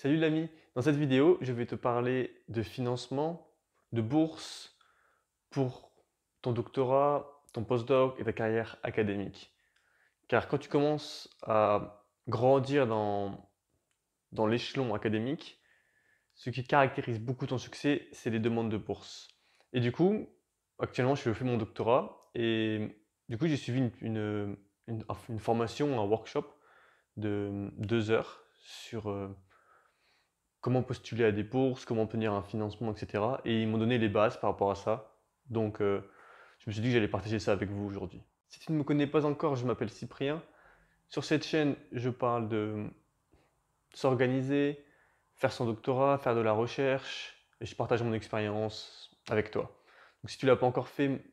Salut l'ami, dans cette vidéo, je vais te parler de financement, de bourse pour ton doctorat, ton postdoc et ta carrière académique. Car quand tu commences à grandir dans l'échelon académique, ce qui caractérise beaucoup ton succès, c'est les demandes de bourse. Et du coup, actuellement, je fais mon doctorat et du coup, j'ai suivi une formation, un workshop de 2 heures sur comment postuler à des bourses, comment obtenir un financement, etc. Et ils m'ont donné les bases par rapport à ça. Donc, je me suis dit que j'allais partager ça avec vous aujourd'hui. Si tu ne me connais pas encore, je m'appelle Cyprien. Sur cette chaîne, je parle de s'organiser, faire son doctorat, faire de la recherche, et je partage mon expérience avec toi. Donc, si tu ne l'as pas encore fait,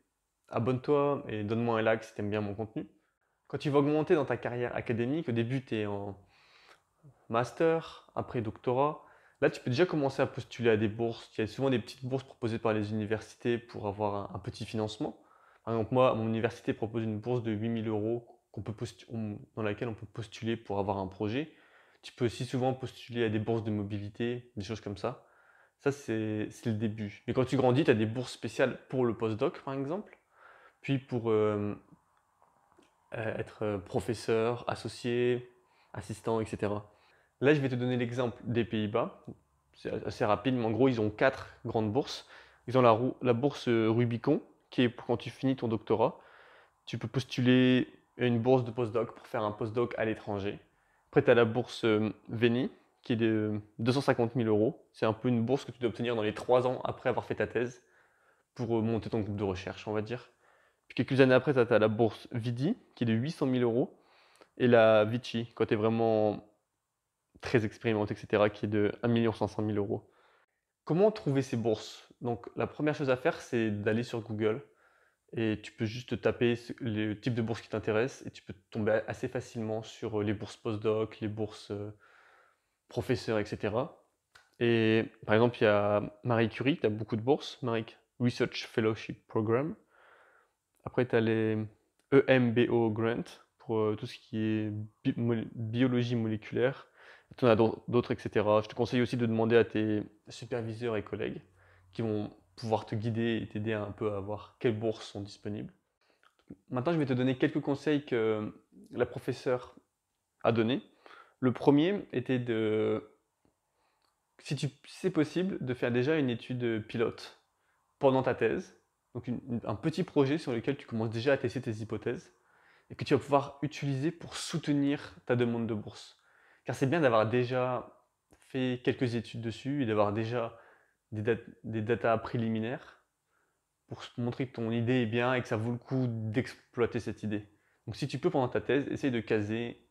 abonne-toi et donne-moi un like si tu aimes bien mon contenu. Quand tu vas augmenter dans ta carrière académique, au début, tu es en master, après doctorat. Là, tu peux déjà commencer à postuler à des bourses. Il y a souvent des petites bourses proposées par les universités pour avoir un petit financement. Par exemple, moi, mon université propose une bourse de 8 000 € dans laquelle on peut postuler pour avoir un projet. Tu peux aussi souvent postuler à des bourses de mobilité, des choses comme ça. Ça, c'est le début. Mais quand tu grandis, tu as des bourses spéciales pour le postdoc, par exemple, puis pour être professeur, associé, assistant, etc. Là, je vais te donner l'exemple des Pays-Bas. C'est assez rapide, mais en gros, ils ont 4 grandes bourses. Ils ont la bourse Rubicon, qui est pour quand tu finis ton doctorat. Tu peux postuler à une bourse de postdoc pour faire un postdoc à l'étranger. Après, tu as la bourse Veni, qui est de 250 000 euros. C'est un peu une bourse que tu dois obtenir dans les 3 ans après avoir fait ta thèse pour monter ton groupe de recherche, on va dire. Puis quelques années après, tu as la bourse Vidi, qui est de 800 000 euros. Et la Vici, quand tu es vraiment très expérimenté, etc., qui est de 1 500 000 euros. Comment trouver ces bourses? Donc, la première chose à faire, c'est d'aller sur Google et tu peux juste taper le type de bourse qui t'intéresse et tu peux tomber assez facilement sur les bourses postdoc, les bourses professeurs, etc. Et par exemple, il y a Marie Curie, tu as beaucoup de bourses, Marie Research Fellowship Program. Après, tu as les EMBO Grant pour tout ce qui est biologie moléculaire. Tu en as d'autres, etc. Je te conseille aussi de demander à tes superviseurs et collègues qui vont pouvoir te guider et t'aider un peu à voir quelles bourses sont disponibles. Maintenant, je vais te donner quelques conseils que la professeure a donnés. Le premier était si c'est possible, de faire déjà une étude pilote pendant ta thèse. Donc un petit projet sur lequel tu commences déjà à tester tes hypothèses et que tu vas pouvoir utiliser pour soutenir ta demande de bourse. Car c'est bien d'avoir déjà fait quelques études dessus et d'avoir déjà des datas préliminaires pour montrer que ton idée est bien et que ça vaut le coup d'exploiter cette idée. Donc si tu peux pendant ta thèse, essaye de caser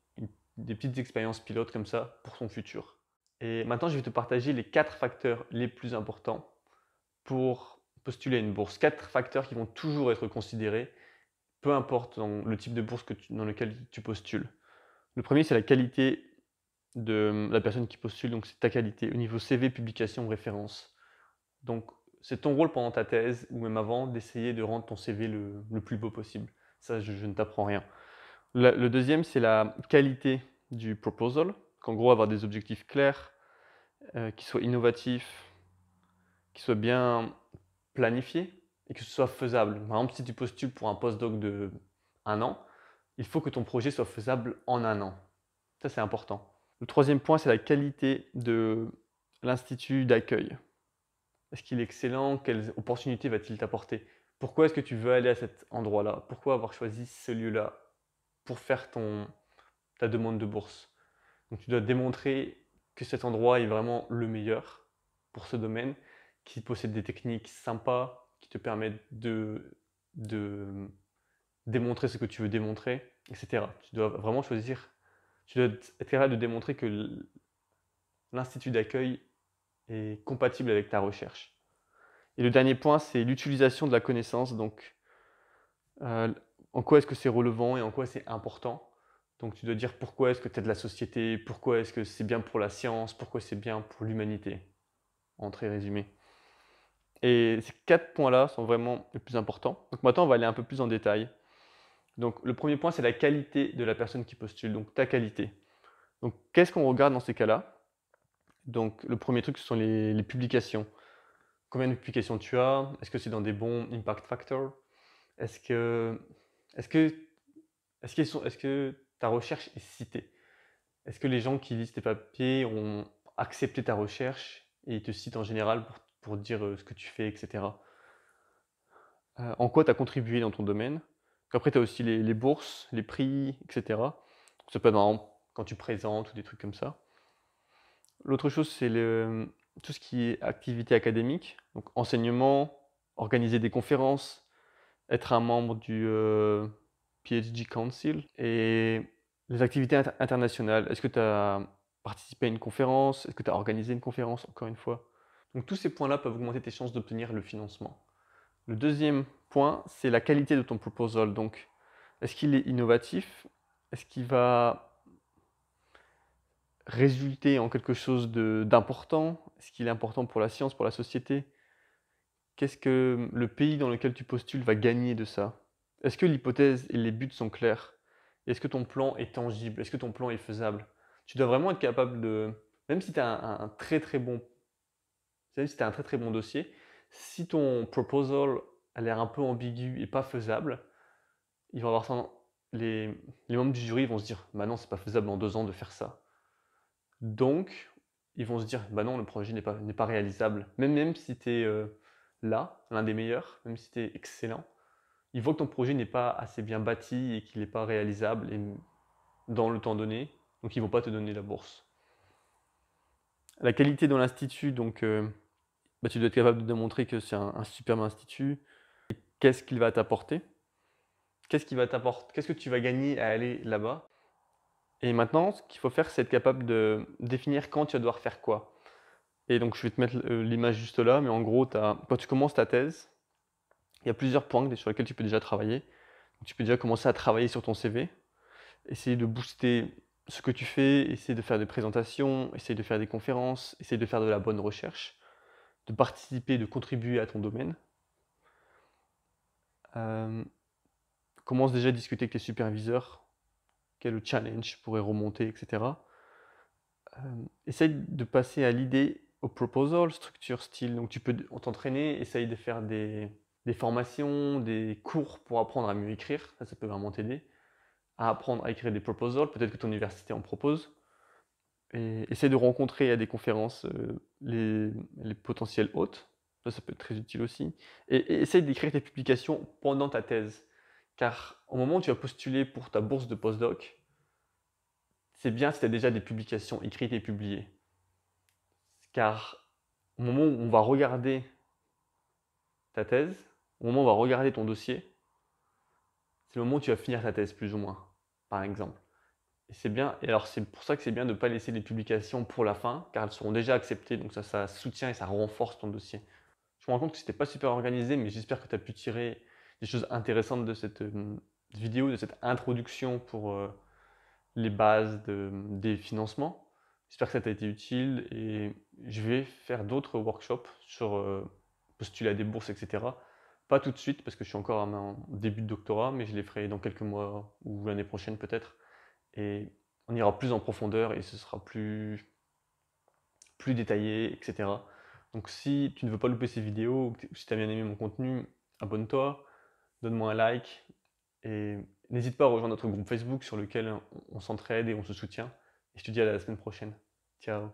des petites expériences pilotes comme ça pour ton futur. Et maintenant, je vais te partager les 4 facteurs les plus importants pour postuler à une bourse. 4 facteurs qui vont toujours être considérés, peu importe le type de bourse dans lequel tu postules. Le premier, c'est la qualité de la personne qui postule, donc c'est ta qualité au niveau CV, publication, référence. Donc c'est ton rôle pendant ta thèse ou même avant d'essayer de rendre ton CV le plus beau possible. Ça, je ne t'apprends rien. Le deuxième, c'est la qualité du proposal, qu'en gros avoir des objectifs clairs, qui soient innovatifs, qui soient bien planifiés et que ce soit faisable. Par exemple, si tu postules pour un postdoc de 1 an, il faut que ton projet soit faisable en 1 an. Ça, c'est important. Le troisième point, c'est la qualité de l'institut d'accueil. Est-ce qu'il est excellent? Quelles opportunités va-t-il t'apporter? Pourquoi est-ce que tu veux aller à cet endroit-là? Pourquoi avoir choisi ce lieu-là pour faire ta demande de bourse? Donc tu dois démontrer que cet endroit est vraiment le meilleur pour ce domaine, qui possède des techniques sympas, qui te permettent de démontrer ce que tu veux démontrer, etc. Tu dois vraiment choisir, tu dois être capable de démontrer que l'institut d'accueil est compatible avec ta recherche. Et le dernier point, c'est l'utilisation de la connaissance. Donc, euh, en quoi est-ce que c'est relevant et en quoi c'est important. Donc, tu dois dire pourquoi est-ce que tu es de la société, pourquoi est-ce que c'est bien pour la science, pourquoi c'est bien pour l'humanité, en très résumé. Et ces 4 points-là sont vraiment les plus importants. Donc, maintenant, on va aller un peu plus en détail. Donc, le premier point, c'est la qualité de la personne qui postule, donc ta qualité. Donc, qu'est-ce qu'on regarde dans ces cas-là? Donc le premier truc, ce sont les publications. Combien de publications tu as? Est-ce que c'est dans des bons impact factors? Est-ce que est-ce que est-ce que ta recherche est citée? Est-ce que les gens qui lisent tes papiers ont accepté ta recherche et ils te citent en général pour dire, ce que tu fais et cetera? En quoi tu as contribué dans ton domaine? Après tu as aussi les bourses, les prix et cetera. Ça peut être par exemple quand tu présentes ou des trucs comme ça. L'autre chose, c'est tout ce qui est activité académique, donc enseignement, organiser des conférences, être un membre du PhD Council et les activités internationales. Est-ce que tu as participé à une conférence? Est-ce que tu as organisé une conférence, encore une fois? Donc tous ces points-là peuvent augmenter tes chances d'obtenir le financement. Le deuxième point, c'est la qualité de ton proposal. Donc, est-ce qu'il est innovatif? Est-ce qu'il va résulter en quelque chose d'important? Est-ce qu'il est important pour la science, pour la société? Qu'est-ce que le pays dans lequel tu postules va gagner de ça? Est-ce que l'hypothèse et les buts sont clairs? Est-ce que ton plan est tangible? Est-ce que ton plan est faisable? Tu dois vraiment être capable de, même si tu as un très très bon, même si tu un très très bon dossier, si ton proposal a l'air un peu ambigu et pas faisable, ils vont avoir ça, les membres du jury vont se dire, bah non, c'est pas faisable en 2 ans de faire ça. Donc, ils vont se dire, bah non, le projet n'est pas réalisable. Même si tu es là, l'un des meilleurs, même si tu es excellent, ils voient que ton projet n'est pas assez bien bâti et qu'il n'est pas réalisable dans le temps donné, donc ils ne vont pas te donner la bourse. La qualité dans l'institut, donc bah, tu dois être capable de démontrer que c'est un superbe institut. Qu'est-ce qu'il va t'apporter? Qu'est-ce que tu vas gagner à aller là-bas? Et maintenant, ce qu'il faut faire, c'est être capable de définir quand tu vas devoir faire quoi. Et donc, je vais te mettre l'image juste là, mais en gros, quand tu commences ta thèse, il y a plusieurs points sur lesquels tu peux déjà travailler. Tu peux déjà commencer à travailler sur ton CV, essayer de booster ce que tu fais, essayer de faire des présentations, essayer de faire des conférences, essayer de faire de la bonne recherche, de participer, de contribuer à ton domaine. Commence déjà à discuter avec tes superviseurs, quel challenge pourrait remonter, etc. Essaye de passer à l'idée, au proposal, structure, style. Donc tu peux t'entraîner, essaye de faire des formations, des cours pour apprendre à mieux écrire. Ça peut vraiment t'aider à apprendre à écrire des proposals. Peut-être que ton université en propose. Et essaye de rencontrer à des conférences les potentiels hôtes. Ça peut être très utile aussi. Et essaye d'écrire tes publications pendant ta thèse. Car au moment où tu vas postuler pour ta bourse de postdoc, c'est bien si tu as déjà des publications écrites et publiées. Car au moment où on va regarder ta thèse, au moment où on va regarder ton dossier, c'est le moment où tu vas finir ta thèse, plus ou moins, par exemple. Et c'est bien, et alors c'est pour ça que c'est bien de ne pas laisser les publications pour la fin, car elles seront déjà acceptées, donc ça soutient et ça renforce ton dossier. Je me rends compte que c'était pas super organisé, mais j'espère que tu as pu tirer des choses intéressantes de cette vidéo, de cette introduction pour les bases des financements. J'espère que ça t'a été utile et je vais faire d'autres workshops sur postuler à des bourses, etc. Pas tout de suite parce que je suis encore à mon début de doctorat, mais je les ferai dans quelques mois ou l'année prochaine peut-être. Et on ira plus en profondeur et ce sera plus détaillé, etc. Donc si tu ne veux pas louper ces vidéos ou si tu as bien aimé mon contenu, abonne-toi, donne-moi un like et n'hésite pas à rejoindre notre groupe Facebook sur lequel on s'entraide et on se soutient. Et je te dis à la semaine prochaine. Ciao.